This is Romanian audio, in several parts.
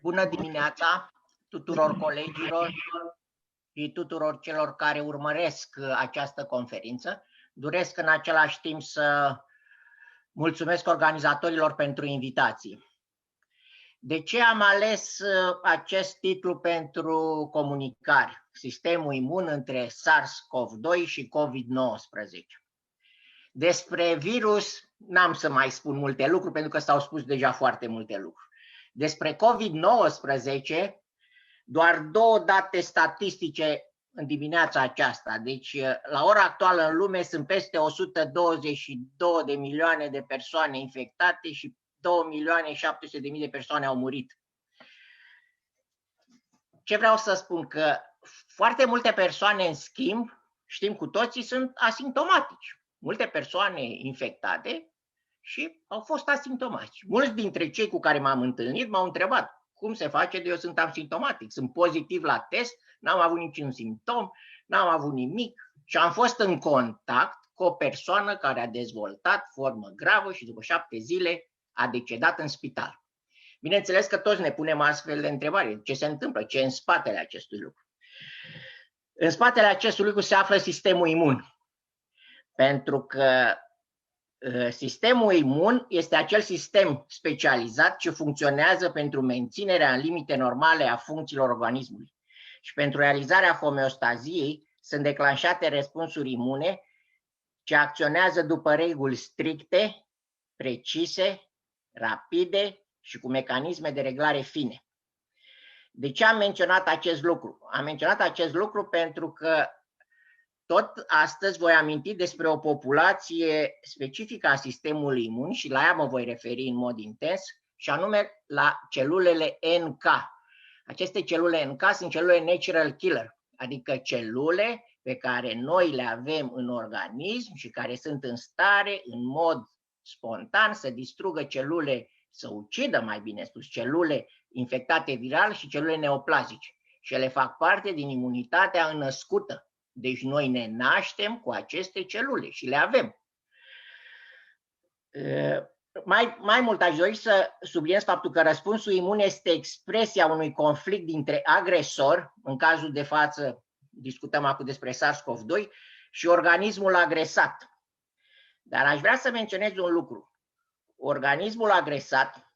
Bună dimineața tuturor colegilor și tuturor celor care urmăresc această conferință. Doresc în același timp să mulțumesc organizatorilor pentru invitații. De ce am ales acest titlu pentru comunicare? Sistemul imun între SARS-CoV-2 și COVID-19. Despre virus n-am să mai spun multe lucruri, pentru că s-au spus deja foarte multe lucruri. Despre COVID-19, doar două date statistice în dimineața aceasta. Deci, la ora actuală în lume sunt peste 122 de milioane de persoane infectate și 2.700.000 de persoane au murit. Ce vreau să spun? Că foarte multe persoane, în schimb, știm cu toții, sunt asimptomatici. Multe persoane infectate și au fost asimptomatici. Mulți dintre cei cu care m-am întâlnit m-au întrebat cum se face de eu sunt asimptomatic, sunt pozitiv la test, n-am avut niciun simptom, n-am avut nimic și am fost în contact cu o persoană care a dezvoltat formă gravă și după 7 zile a decedat în spital. Bineînțeles că toți ne punem astfel de întrebări. Ce se întâmplă? Ce e în spatele acestui lucru? În spatele acestui lucru se află sistemul imun. Pentru că sistemul imun este acel sistem specializat ce funcționează pentru menținerea în limite normale a funcțiilor organismului. Și pentru realizarea homeostaziei sunt declanșate răspunsuri imune ce acționează după reguli stricte, precise, rapide și cu mecanisme de reglare fine. De ce am menționat acest lucru? Am menționat acest lucru pentru că tot astăzi voi aminti despre o populație specifică a sistemului imun și la ea mă voi referi în mod intens, și anume la celulele NK. Aceste celule NK sunt celule natural killer, adică celule pe care noi le avem în organism și care sunt în stare, în mod spontan, să distrugă celule, să ucidă, mai bine spus, celule infectate viral și celule neoplazice. Și ele fac parte din imunitatea înnăscută. Deci noi ne naștem cu aceste celule și le avem. Mai mult aș dori să subliniez faptul că răspunsul imun este expresia unui conflict dintre agresor, în cazul de față discutăm acum despre SARS-CoV-2, și organismul agresat. Dar aș vrea să menționez un lucru. Organismul agresat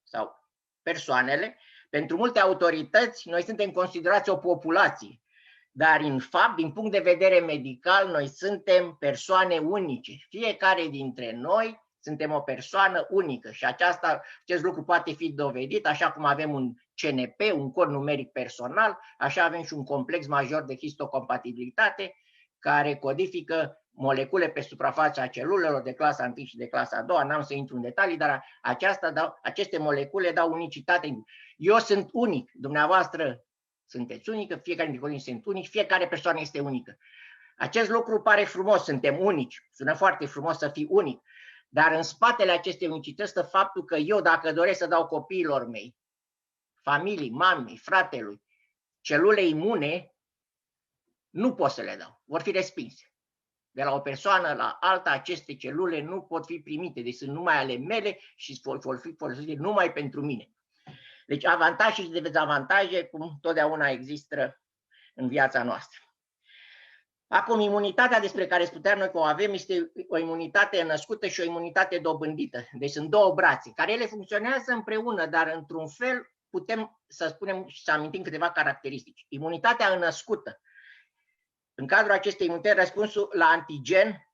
sau persoanele, pentru multe autorități, noi suntem considerați o populație. Dar, în fapt, din punct de vedere medical, noi suntem persoane unice. Fiecare dintre noi suntem o persoană unică și acest lucru poate fi dovedit, așa cum avem un CNP, un cod numeric personal, așa avem și un complex major de histocompatibilitate care codifică molecule pe suprafața celulelor de clasa 1 și de clasa 2, n-am să intru în detalii, dar aceste molecule dau unicitate. Eu sunt unic, dumneavoastră sunteți unică, fiecare dintre noi sunt unici, fiecare persoană este unică. Acest lucru pare frumos, suntem unici, sună foarte frumos să fii unic, dar în spatele acestei unicități stă faptul că eu, dacă doresc să dau copiilor mei, familiei, mamei, fratelui, celule imune, nu pot să le dau, vor fi respinse. De la o persoană la alta, aceste celule nu pot fi primite, deci sunt numai ale mele și vor fi folosite numai pentru mine. Deci avantaje și dezavantaje, cum totdeauna există în viața noastră. Acum, imunitatea despre care spuneam noi că o avem este o imunitate născută și o imunitate dobândită. Deci sunt două brațe, care ele funcționează împreună, dar într-un fel putem să spunem și să amintim câteva caracteristici. Imunitatea născută. În cadrul acestei imunități, răspunsul la antigen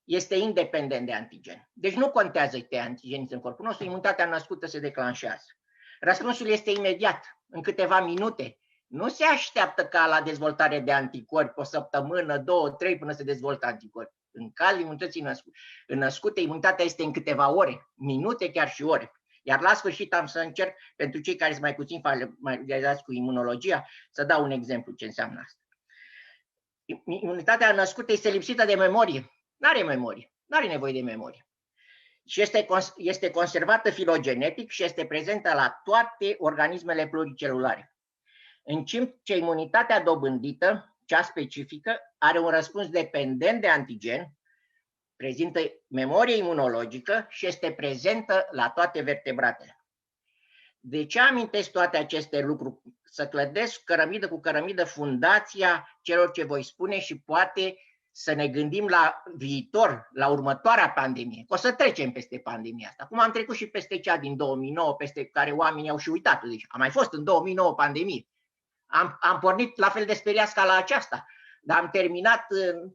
este independent de antigen. Deci nu contează câte antigeni sunt în corpul nostru, imunitatea născută se declanșează. Răspunsul este imediat, în câteva minute. Nu se așteaptă ca la dezvoltare de anticorpi o săptămână, 2, 3 până se dezvoltă anticorpi. În cazul imunității născute, imunitatea este în câteva ore, minute, chiar și ore. Iar la sfârșit am să încerc, pentru cei care sunt mai puțin familiarizați cu imunologia, să dau un exemplu ce înseamnă asta. Imunitatea născută este lipsită de memorie. Nu are memorie, nu are nevoie de memorie. Și este conservată filogenetic și este prezentă la toate organismele pluricelulare. În timp ce imunitatea dobândită, cea specifică, are un răspuns dependent de antigen, prezintă memorie imunologică și este prezentă la toate vertebratele. De ce amintesc toate aceste lucruri? Să clădesc cărămidă cu cărămidă fundația celor ce voi spune și poate să ne gândim la viitor, la următoarea pandemie. O să trecem peste pandemia asta. Cum am trecut și peste cea din 2009, peste care oamenii au și uitat. Deci a mai fost în 2009 pandemie. Am pornit la fel de speriați ca la aceasta, dar am terminat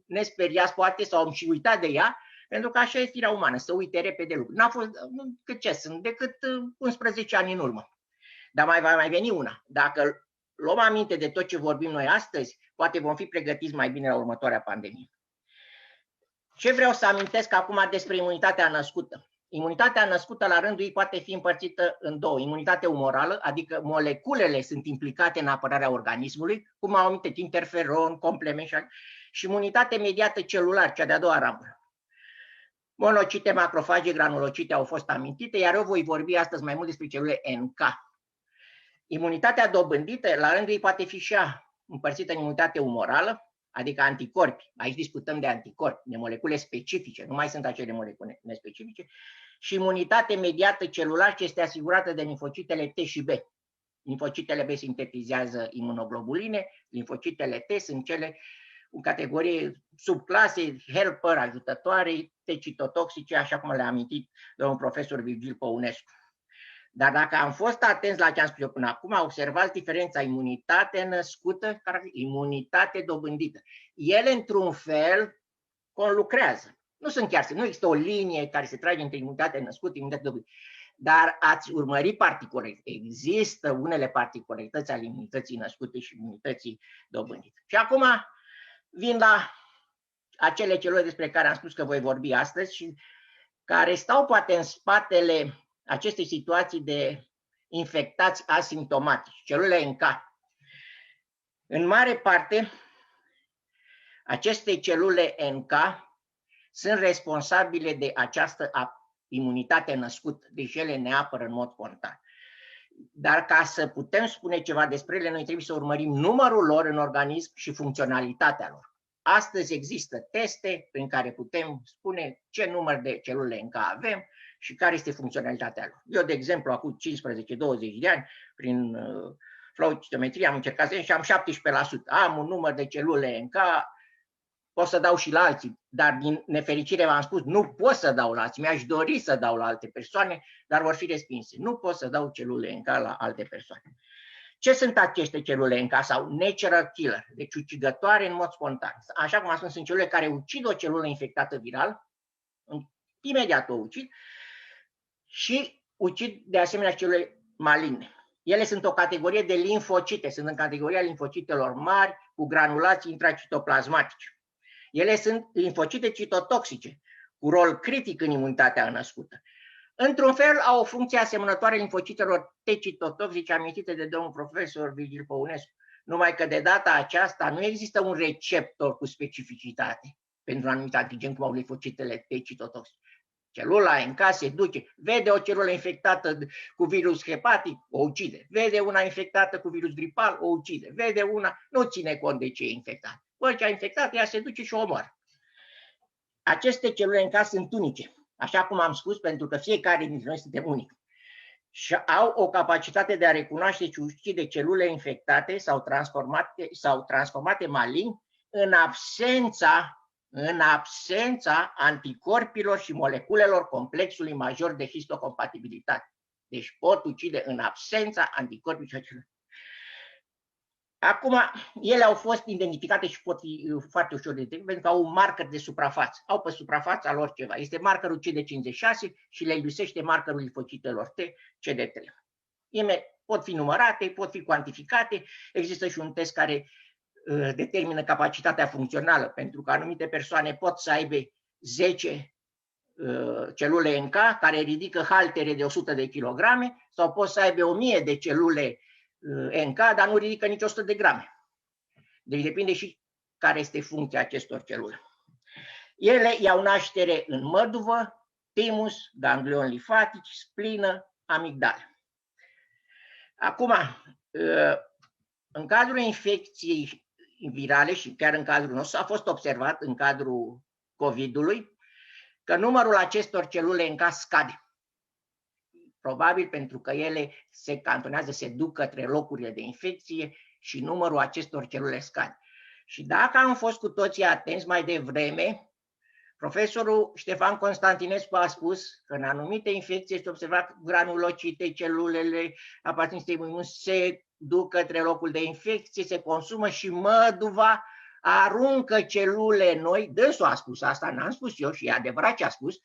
nesperiați poate sau am și uitat de ea, pentru că așa e firea umană, să uite repede lucruri. N-a fost, cât ce sunt, decât 11 ani în urmă. Dar va mai veni una. Dacă luăm aminte de tot ce vorbim noi astăzi, poate vom fi pregătiți mai bine la următoarea pandemie. Ce vreau să amintesc acum despre imunitatea născută? Imunitatea născută la rândul ei poate fi împărțită în două. Imunitate umorală, adică moleculele sunt implicate în apărarea organismului, cum au amintit interferon, complement și imunitate mediată celular, cea de-a doua ramură. Monocite, macrofage, granulocite au fost amintite, iar eu voi vorbi astăzi mai mult despre celule NK. Imunitatea dobândită, la rândul ei, poate fi și ea împărțită în imunitate umorală, adică anticorpi. Aici discutăm de anticorpi, de molecule specifice, nu mai sunt acele molecule nespecifice, și imunitate mediată celular, ce este asigurată de limfocitele T și B. Limfocitele B sintetizează imunoglobuline, limfocitele T sunt cele în categorie subclase, helper, ajutătoare, T citotoxice, așa cum le-a amintit domnul profesor Virgil Păunescu. Dar dacă am fost atenți la ce am spus eu până acum, observați diferența imunitate născută, imunitate dobândită. Ele, într-un fel, conlucrează. Nu sunt chiar, nu există o linie care se trage între imunitate născută și imunitate dobândită. Dar ați urmări particularități. Există unele particularități ale imunității născute și imunității dobândite. Și acum vin la acele celule despre care am spus că voi vorbi astăzi și care stau poate în spatele acestei situații de infectați asimptomatici, celule NK. În mare parte, aceste celule NK sunt responsabile de această imunitate născută, deci ele ne apără în mod constant. Dar ca să putem spune ceva despre ele, noi trebuie să urmărim numărul lor în organism și funcționalitatea lor. Astăzi există teste prin care putem spune ce număr de celule NK avem și care este funcționalitatea lor. Eu, de exemplu, acum 15-20 de ani, prin flow cytometrie, am încercat și am 17%. Am un număr de celule NK, pot să dau și la alții, dar din nefericire v-am spus, nu pot să dau la alții. Mi-aș dori să dau la alte persoane, dar vor fi respinse. Nu pot să dau celule NK la alte persoane. Ce sunt aceste celule NK sau natural killer, deci ucigătoare în mod spontan? Așa cum am spus, sunt celule care ucid o celulă infectată viral, imediat o ucid, și ucid de asemenea celule maligne. Ele sunt o categorie de limfocite, sunt în categoria limfocitelor mari cu granulații intracitoplasmatice. Ele sunt limfocite citotoxice, cu rol critic în imunitatea născută. Într-un fel, au o funcție asemănătoare limfocitelor T citotoxice amintite de domnul profesor Virgil Păunescu, numai că de data aceasta nu există un receptor cu specificitate pentru un anumit antigen, cum au limfocitele T citotoxice. Celula NK se duce, vede o celulă infectată cu virus hepatic, o ucide. Vede una infectată cu virus gripal, o ucide. Vede una, nu ține cont de ce e infectat. Păi ce a infectat, ea se duce și o omoară. Aceste celule NK sunt unice, așa cum am spus, pentru că fiecare dintre noi suntem unici. Și au o capacitate de a recunoaște și ucide celule infectate sau transformate malign în absența anticorpilor și moleculelor complexului major de histocompatibilitate. Deci pot ucide în absența anticorpilor. Acum, ele au fost identificate și pot fi foarte ușor de identificat pentru că au un marker de suprafață. Au pe suprafața lor ceva. Este markerul CD56 și le lipsește markerul limfocitelor T, CD3. Ele pot fi numărate, pot fi cuantificate. Există și un test care determină capacitatea funcțională, pentru că anumite persoane pot să aibă 10 celule NK care ridică haltere de 100 de kilograme sau pot să aibă 1000 de celule NK, dar nu ridică nici 100 de grame. Deci depinde și care este funcția acestor celule. Ele iau naștere în măduvă, timus, ganglion limfatici, splină, amigdală. Acum, în cadrul infecției virale și chiar în cadrul nostru a fost observat în cadrul COVID-ului că numărul acestor celule NK scade. Probabil pentru că ele se cantonează, se duc către locurile de infecție și numărul acestor celule scade. Și dacă am fost cu toții atenți mai devreme, profesorul Ștefan Constantinescu a spus că în anumite infecții este observat granulocite, celulele aparțin sistemului imun se duc către locul de infecție, se consumă și măduva aruncă celule noi, dânsul a spus asta, n-am spus eu și e adevărat ce a spus,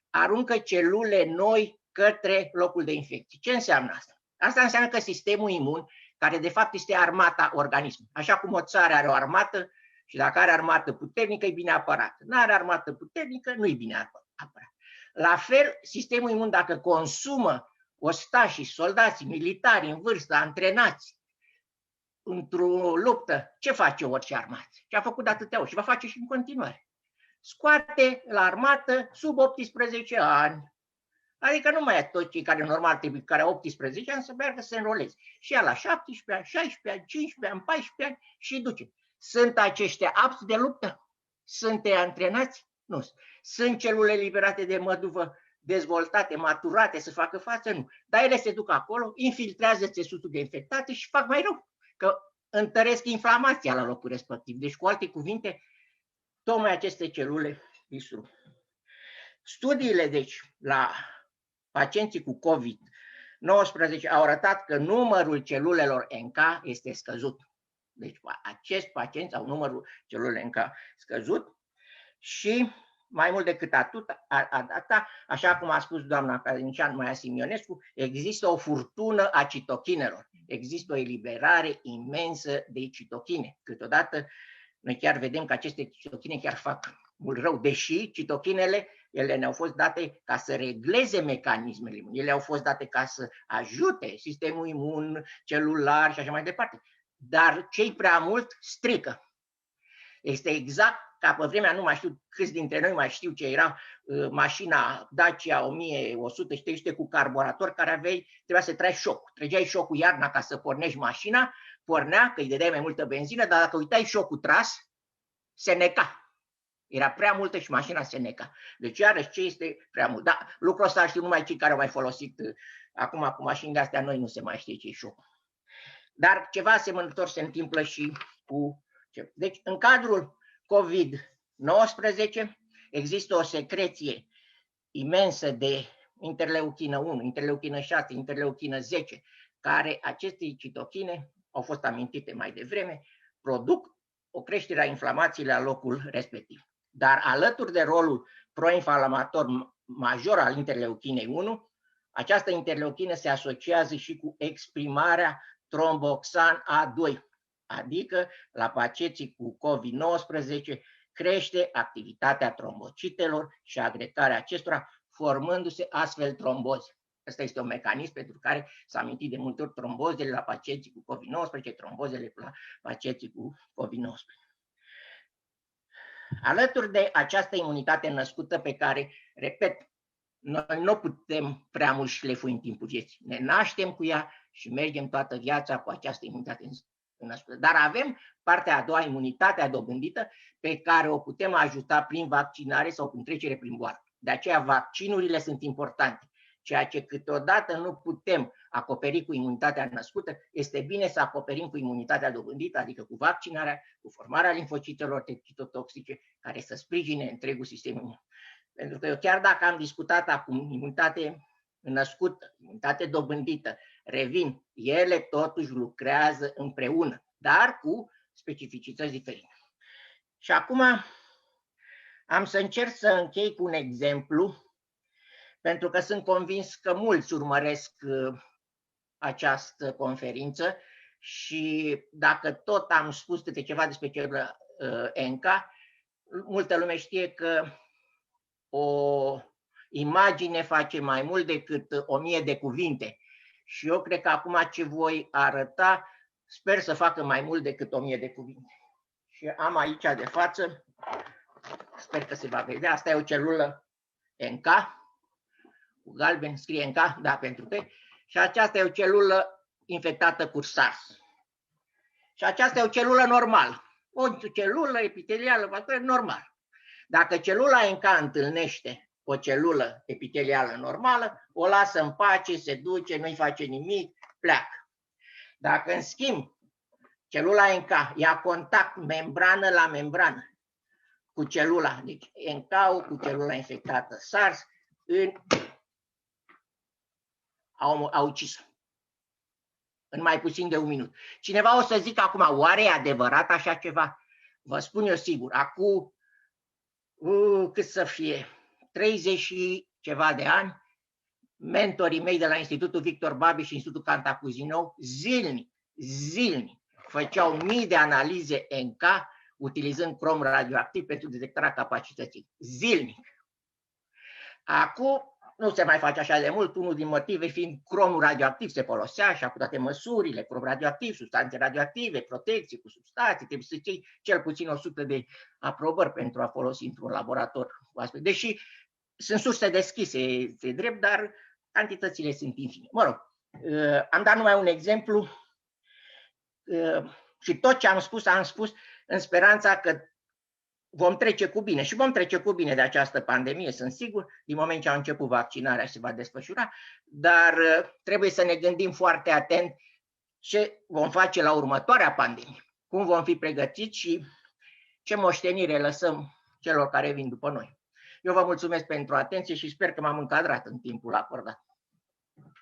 aruncă celule noi către locul de infecție. Ce înseamnă asta? Asta înseamnă că sistemul imun, care de fapt este armata organismului, așa cum o țară are o armată, și dacă are armată puternică, e bine apărată. Nu are armată puternică, nu e bine apărată. La fel, sistemul imun, dacă consumă ostașii, soldații, militari în vârstă, antrenați într-o luptă, ce face orice armată? Ce a făcut de atâtea ori și va face și în continuare. Scoate la armată sub 18 ani. Adică nu mai e toți cei care normal trebuie, care au 18 ani să meargă să se înroleze. Și ea la 17 ani, 16 ani, 15 ani, 14 ani și duce. Sunt aceștia apți de luptă? Sunt ei antrenați? Nu. Sunt celule liberate de măduvă, dezvoltate, maturate să facă față? Nu. Dar ele se duc acolo, infiltrează țesutul de infectate și fac mai rău, că întăresc inflamația la locul respectiv. Deci, cu alte cuvinte, tocmai aceste celule distrug. Studiile, deci, la pacienții cu COVID-19 au arătat că numărul celulelor NK este scăzut. Deci acești pacienți au numărul celulelor NK scăzut și mai mult decât atât, așa cum a spus doamna academician Maia Simionescu, există o furtună a citochinelor. Există o eliberare imensă de citochine. Câteodată noi chiar vedem că aceste citochine chiar fac mult rău, deși citochinele, ele ne-au fost date ca să regleze mecanismele imunitare, ele au fost date ca să ajute sistemul imun, celular și așa mai departe. Dar cei prea mult strică. Este exact ca pe vremea, nu mai știu câți dintre noi mai știu ce era mașina Dacia 1100 și 300 cu carburator care trebuia să tragi șocul. Trăgeai șocul iarna ca să pornești mașina, pornea că îi dădeai mai multă benzină, dar dacă uitai șocul tras, se neca. Era prea multă și mașina se neca. Deci iarăși ce este prea mult. Da, lucrul ăsta știu numai cei care au mai folosit acum cu mașinile astea noi nu se mai știe ce-i șocul. Dar ceva asemănător se întâmplă și cu... Deci, în cadrul COVID-19 există o secreție imensă de interleuchină 1, interleuchină 6, interleuchină 10, care aceste citochine, au fost amintite mai devreme, produc o creștere a inflamației la locul respectiv. Dar alături de rolul proinflamator major al interleuchinei 1, această interleuchină se asociază și cu exprimarea tromboxan A2, adică la pacienții cu COVID-19 crește activitatea trombocitelor și agregarea acestora, formându-se astfel tromboze. Ăsta este un mecanism pentru care s-a amintit de multe ori trombozele la pacienții cu COVID-19, trombozele la pacienții cu COVID-19. Alături de această imunitate născută pe care, repet, noi nu putem prea mult șlefui în timpul vieții. Ne naștem cu ea și mergem toată viața cu această imunitate născută. Dar avem partea a doua, imunitatea dobândită, pe care o putem ajuta prin vaccinare sau prin trecere prin boală. De aceea vaccinurile sunt importante. Ceea ce câteodată nu putem acoperi cu imunitatea născută, este bine să acoperim cu imunitatea dobândită, adică cu vaccinarea, cu formarea limfocitelor citotoxice, care să sprijine întregul sistem imun. Pentru că eu chiar dacă am discutat acum imunitate născută, imunitate dobândită, revin, ele totuși lucrează împreună, dar cu specificități diferite. Și acum am să încerc să închei cu un exemplu, pentru că sunt convins că mulți urmăresc această conferință și dacă tot am spus câte ceva despre celula NK, multă lume știe că o imagine face mai mult decât 1000 de cuvinte. Și eu cred că acum ce voi arăta, sper să facă mai mult decât 1000 de cuvinte. Și am aici de față, sper că se va vedea, asta e o celulă NK, cu galben, scrie NK, da, pentru T, și aceasta e o celulă infectată cu SARS. Și aceasta e o celulă normală, o celulă epitelială, normal. Dacă celula NK întâlnește o celulă epitelială normală, o lasă în pace, se duce, nu-i face nimic, pleacă. Dacă, în schimb, celula NK ia contact membrană la membrană cu celula, deci NK-ul cu celula infectată SARS, au ucis-o în mai puțin de un minut. Cineva o să zică acum, oare e adevărat așa ceva? Vă spun eu sigur, acum cât să fie, 30 și ceva de ani, mentorii mei de la Institutul Victor Babi și Institutul Cantacuzino zilnic făceau mii de analize NK utilizând crom radioactiv pentru detectarea capacității. Zilnic. Acum nu se mai face așa de mult, unul din motive fiind cromul radioactiv se folosea așa cu toate măsurile, crom radioactiv, substanțe radioactive, protecție cu substanțe, trebuie să ții cel puțin 100 de aprobări pentru a folosi într-un laborator. Deși sunt surse deschise, e drept, dar cantitățile sunt infime. Mă rog, am dat numai un exemplu și tot ce am spus în speranța că vom trece cu bine și vom trece cu bine de această pandemie, sunt sigur, din moment ce a început vaccinarea se va desfășura, dar trebuie să ne gândim foarte atent ce vom face la următoarea pandemie, cum vom fi pregătiți și ce moștenire lăsăm celor care vin după noi. Eu vă mulțumesc pentru atenție și sper că m-am încadrat în timpul acordat.